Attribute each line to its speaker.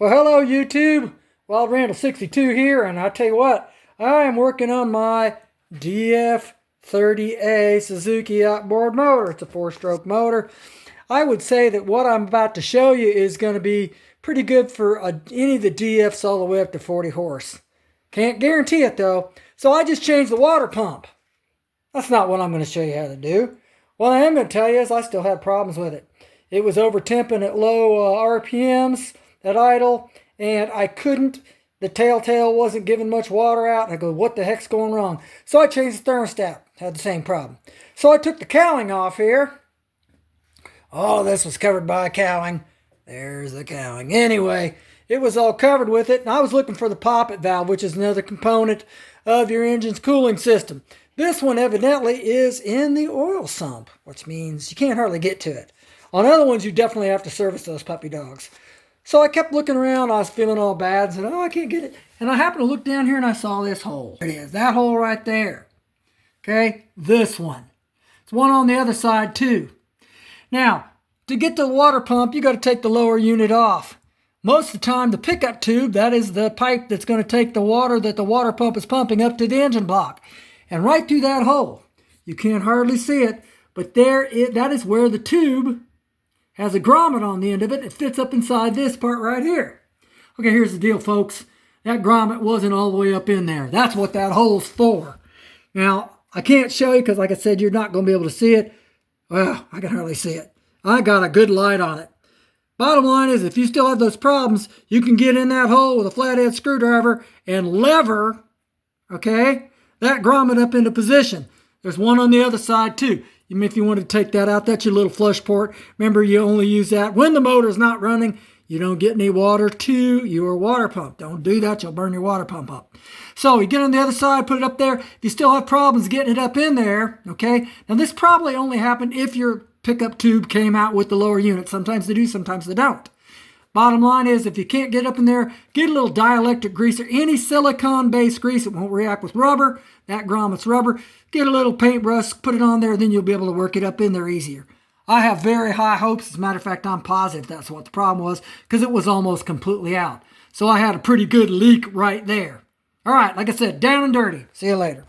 Speaker 1: Well, hello YouTube. Wild Randall 62 here, and I tell you what, I am working on my DF 30A Suzuki outboard motor. It's a 4-stroke motor. I would say that what I'm about to show you is going to be pretty good for any of the DFs all the way up to 40 horse. Can't guarantee it though. So I just changed the water pump. That's not what I'm going to show you how to do. What I am going to tell you is I still had problems with it. It was over temping at low RPMs at idle, and I couldn't. The telltale wasn't giving much water out. I go, what the heck's going wrong? So I changed the thermostat. Had the same problem. So I took the cowling off here. All this was covered by cowling. There's the cowling. Anyway, it was all covered with it, and I was looking for the poppet valve, which is another component of your engine's cooling system. This one evidently is in the oil sump, which means you can't hardly get to it. On other ones, you definitely have to service those puppy dogs. So I kept looking around. I was feeling all bad. Said, oh, I can't get it. And I happened to look down here and I saw this hole. There it is. That hole right there. Okay. This one. There's one on the other side too. Now, to get to the water pump, you got to take the lower unit off. Most of the time, the pickup tube, that is the pipe that's going to take the water that the water pump is pumping up to the engine block. And right through that hole. You can't hardly see it, but that is where the tube has a grommet on the end of it. It fits up inside this part right here. Okay, here's the deal, folks. That grommet wasn't all the way up in there. That's what that hole's for. Now, I can't show you because, like I said, you're not going to be able to see it. Well, I can hardly see it. I got a good light on it. Bottom line is, if you still have those problems, you can get in that hole with a flathead screwdriver and lever, okay, that grommet up into position. There's one on the other side, too. If you want to take that out, that's your little flush port. Remember, you only use that when the motor's not running. You don't get any water to your water pump. Don't do that. You'll burn your water pump up. So you get on the other side, put it up there. If you still have problems getting it up in there, okay? Now, this probably only happened if your pickup tube came out with the lower unit. Sometimes they do, sometimes they don't. Bottom line is, if you can't get up in there, get a little dielectric greaser. Any silicone-based grease, it won't react with rubber. That grommet's rubber. Get a little paintbrush, put it on there, then you'll be able to work it up in there easier. I have very high hopes. As a matter of fact, I'm positive that's what the problem was, because it was almost completely out. So I had a pretty good leak right there. All right, like I said, down and dirty. See you later.